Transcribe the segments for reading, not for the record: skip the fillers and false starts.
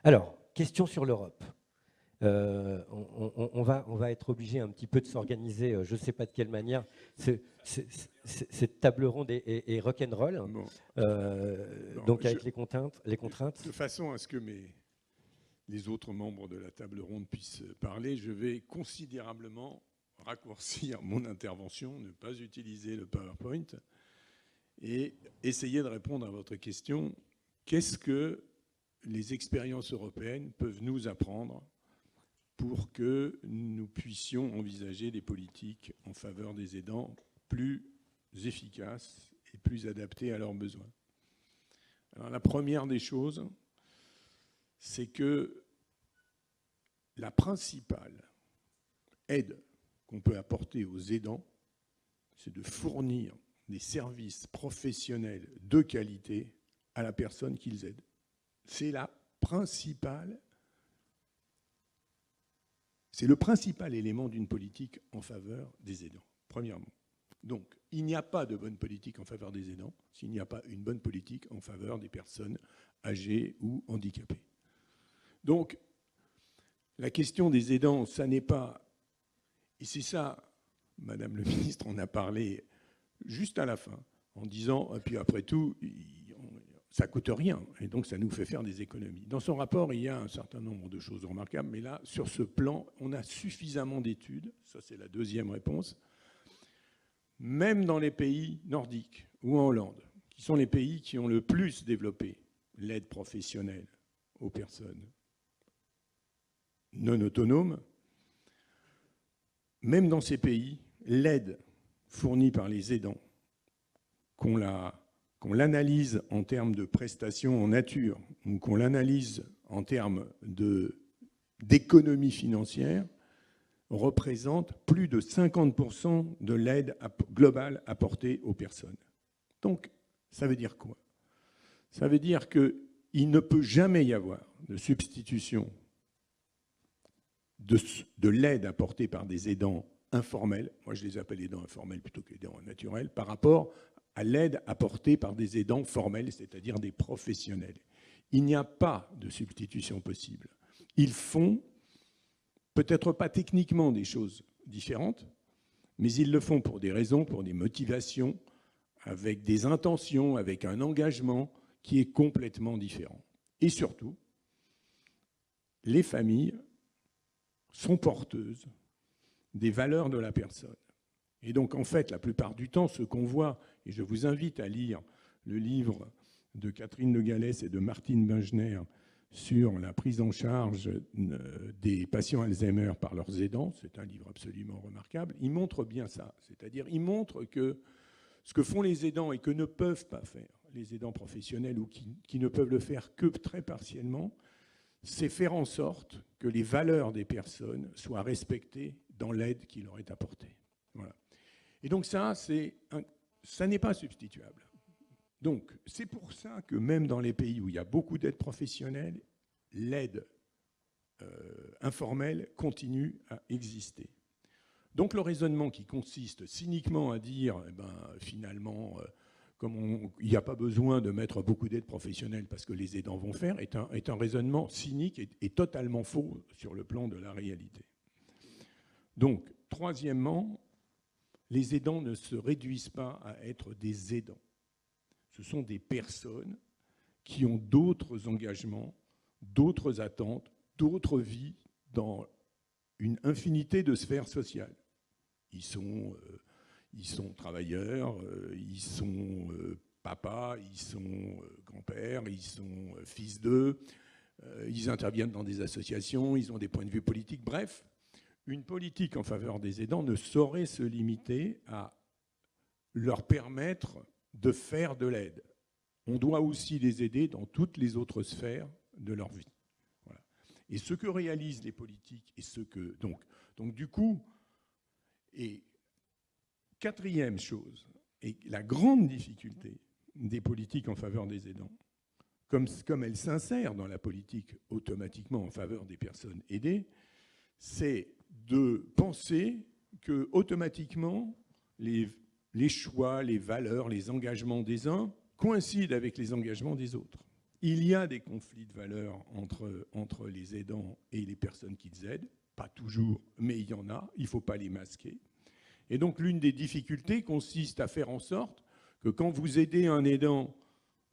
Alors, question sur l'Europe. On va être obligé un petit peu de s'organiser, je ne sais pas de quelle manière. Cette table ronde est rock'n'roll, Bon, donc avec les contraintes. De façon à ce que les autres membres de la table ronde puissent parler, je vais considérablement raccourcir mon intervention, ne pas utiliser le PowerPoint et essayer de répondre à votre question. Qu'est-ce que les expériences européennes peuvent nous apprendre pour que nous puissions envisager des politiques en faveur des aidants plus efficaces et plus adaptées à leurs besoins? Alors, la première des choses, c'est que la principale aide qu'on peut apporter aux aidants, c'est de fournir des services professionnels de qualité à la personne qu'ils aident. C'est le principal élément d'une politique en faveur des aidants, premièrement. Donc, il n'y a pas de bonne politique en faveur des aidants s'il n'y a pas une bonne politique en faveur des personnes âgées ou handicapées. Donc, la question des aidants, ça n'est pas... Et c'est ça, Madame le ministre en a parlé juste à la fin, en disant, et puis après tout, ça ne coûte rien, et donc ça nous fait faire des économies. Dans son rapport, il y a un certain nombre de choses remarquables, mais là, sur ce plan, on a suffisamment d'études, ça c'est la deuxième réponse, même dans les pays nordiques ou en Hollande, qui sont les pays qui ont le plus développé l'aide professionnelle aux personnes non autonomes, même dans ces pays, l'aide fournie par les aidants, qu'on l'analyse en termes de prestations en nature ou qu'on l'analyse en termes d'économie financière, représente plus de 50% de l'aide globale apportée aux personnes. Donc, ça veut dire quoi? Ça veut dire qu'il ne peut jamais y avoir de substitution de l'aide apportée par des aidants informels, moi je les appelle aidants informels plutôt qu'aidants naturels, par rapport à l'aide apportée par des aidants formels, c'est-à-dire des professionnels. Il n'y a pas de substitution possible. Ils font peut-être pas techniquement des choses différentes, mais ils le font pour des raisons, pour des motivations, avec des intentions, avec un engagement qui est complètement différent. Et surtout, les familles sont porteuses des valeurs de la personne. Et donc, en fait, la plupart du temps, ce qu'on voit, et je vous invite à lire le livre de Catherine Le Gallès et de Martine Bengener sur la prise en charge des patients Alzheimer par leurs aidants, c'est un livre absolument remarquable, il montre bien ça. C'est-à-dire, il montre que ce que font les aidants et que ne peuvent pas faire les aidants professionnels ou qui ne peuvent le faire que très partiellement, c'est faire en sorte que les valeurs des personnes soient respectées dans l'aide qui leur est apportée. Voilà. Et donc ça n'est pas substituable. Donc c'est pour ça que même dans les pays où il y a beaucoup d'aide professionnelle, l'aide informelle continue à exister. Donc le raisonnement qui consiste cyniquement à dire, eh ben, finalement, comme il n'y a pas besoin de mettre beaucoup d'aide professionnelle parce que les aidants vont faire, est un raisonnement cynique et totalement faux sur le plan de la réalité. Donc, troisièmement, les aidants ne se réduisent pas à être des aidants. Ce sont des personnes qui ont d'autres engagements, d'autres attentes, d'autres vies dans une infinité de sphères sociales. Ils sont travailleurs, ils sont papas, ils sont grands-pères, ils sont fils d'eux, ils interviennent dans des associations, ils ont des points de vue politiques. Bref, une politique en faveur des aidants ne saurait se limiter à leur permettre de faire de l'aide. On doit aussi les aider dans toutes les autres sphères de leur vie. Voilà. Et ce que réalisent les politiques et ce que... Donc du coup, et quatrième chose, et la grande difficulté des politiques en faveur des aidants, comme elles s'insèrent dans la politique automatiquement en faveur des personnes aidées, c'est de penser que automatiquement les choix, les valeurs, les engagements des uns coïncident avec les engagements des autres. Il y a des conflits de valeurs entre les aidants et les personnes qu'ils aident. Pas toujours, mais il y en a. Il ne faut pas les masquer. Et donc, l'une des difficultés consiste à faire en sorte que quand vous aidez un aidant,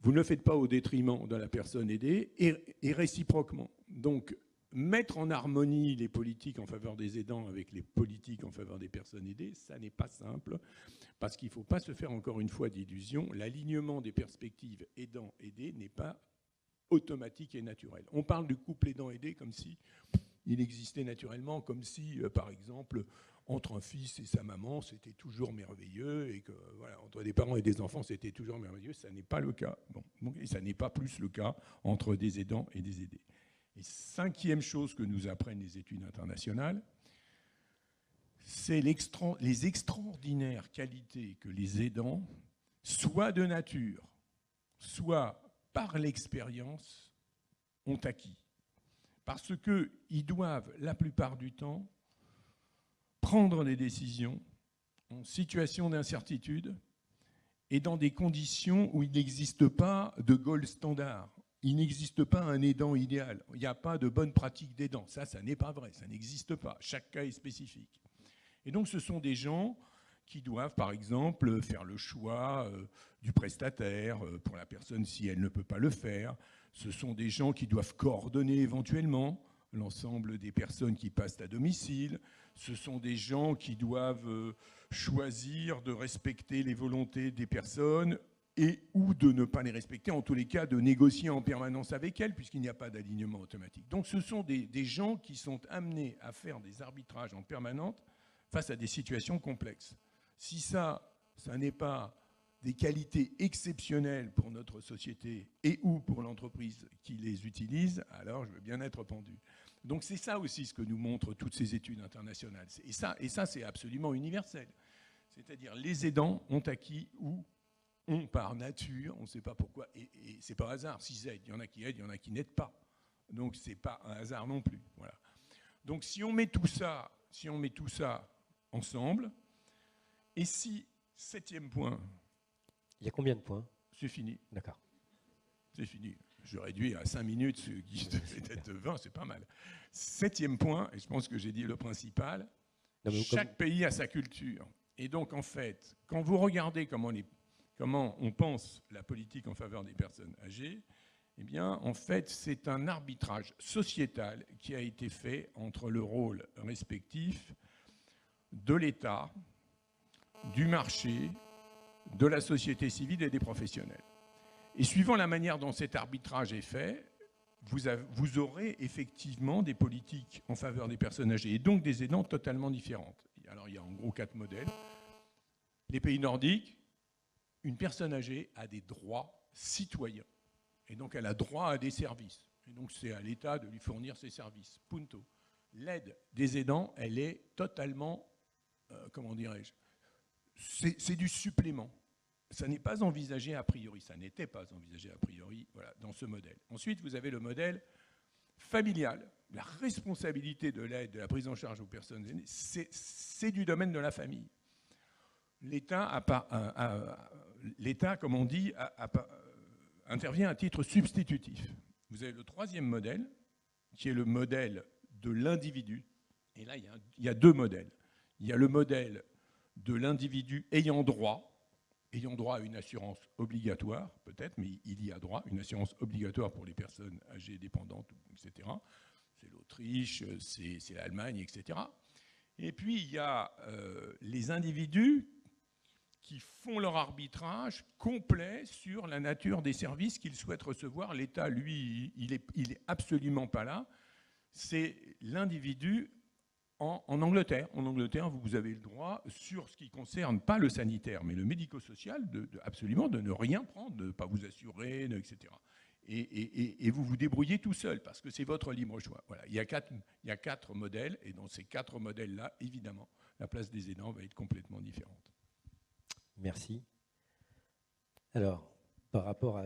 vous ne le faites pas au détriment de la personne aidée et réciproquement. Donc, mettre en harmonie les politiques en faveur des aidants avec les politiques en faveur des personnes aidées, ça n'est pas simple, parce qu'il ne faut pas se faire encore une fois d'illusions. L'alignement des perspectives aidant-aidé n'est pas automatique et naturel. On parle du couple aidant-aidé comme si il existait naturellement, comme si, par exemple, entre un fils et sa maman, c'était toujours merveilleux, et que, voilà, entre des parents et des enfants, c'était toujours merveilleux. Ça n'est pas le cas. Bon, et ça n'est pas plus le cas entre des aidants et des aidés. Et cinquième chose que nous apprennent les études internationales, c'est les extraordinaires qualités que les aidants, soit de nature, soit par l'expérience, ont acquis. Parce qu'ils doivent, la plupart du temps, prendre des décisions en situation d'incertitude et dans des conditions où il n'existe pas de gold standard. Il n'existe pas un aidant idéal. Il n'y a pas de bonne pratique d'aidant. Ça n'est pas vrai. Ça n'existe pas. Chaque cas est spécifique. Et donc, ce sont des gens qui doivent, par exemple, faire le choix du prestataire pour la personne si elle ne peut pas le faire. Ce sont des gens qui doivent coordonner éventuellement l'ensemble des personnes qui passent à domicile. Ce sont des gens qui doivent choisir de respecter les volontés des personnes et ou de ne pas les respecter, en tous les cas de négocier en permanence avec elles, puisqu'il n'y a pas d'alignement automatique. Donc ce sont des gens qui sont amenés à faire des arbitrages en permanence face à des situations complexes. Si ça n'est pas des qualités exceptionnelles pour notre société et ou pour l'entreprise qui les utilise, alors je veux bien être pendu. Donc c'est ça aussi ce que nous montrent toutes ces études internationales. Et ça c'est absolument universel. C'est-à-dire les aidants ont acquis ou ont par nature, on ne sait pas pourquoi, et c'est pas hasard, s'ils aident, il y en a qui aident, il y en a qui n'aident pas. Donc c'est pas un hasard non plus. Voilà. Donc si on met tout ça ensemble, et si, septième point... Il y a combien de points? C'est fini. D'accord. C'est fini. Je réduis à 5 minutes, ce qui devait être 20, c'est pas mal. Septième point, et je pense que j'ai dit le principal, chaque pays a sa culture. Et donc, en fait, quand vous regardez comment on pense la politique en faveur des personnes âgées, eh bien, en fait, c'est un arbitrage sociétal qui a été fait entre le rôle respectif de l'État, du marché, de la société civile et des professionnels. Et suivant la manière dont cet arbitrage est fait, vous aurez effectivement des politiques en faveur des personnes âgées et donc des aidants totalement différentes. Alors il y a en gros 4 modèles. Les pays nordiques, une personne âgée a des droits citoyens. Et donc elle a droit à des services. Et donc c'est à l'État de lui fournir ces services. Punto. L'aide des aidants, elle est totalement, comment dirais-je, c'est du supplément. Ça n'est pas envisagé a priori. Ça n'était pas envisagé a priori, voilà, dans ce modèle. Ensuite, vous avez le modèle familial. La responsabilité de l'aide, de la prise en charge aux personnes aînées, c'est du domaine de la famille. L'État, comme on dit, intervient à titre substitutif. Vous avez le troisième modèle, qui est le modèle de l'individu. Et là, il y a 2 modèles. Il y a le modèle de l'individu ayant droit à une assurance obligatoire, peut-être, mais il y a droit, une assurance obligatoire pour les personnes âgées, dépendantes, etc. C'est l'Autriche, c'est l'Allemagne, etc. Et puis, il y a les individus qui font leur arbitrage complet sur la nature des services qu'ils souhaitent recevoir. L'État, lui, il est absolument pas là. C'est l'individu en Angleterre. En Angleterre, vous avez le droit, sur ce qui concerne pas le sanitaire, mais le médico-social, absolument de ne rien prendre, de ne pas vous assurer, etc. Et vous vous débrouillez tout seul, parce que c'est votre libre choix. Voilà. Il y a 4 modèles, et dans ces 4 modèles-là, évidemment, la place des aidants va être complètement différente. Merci. Alors, par rapport à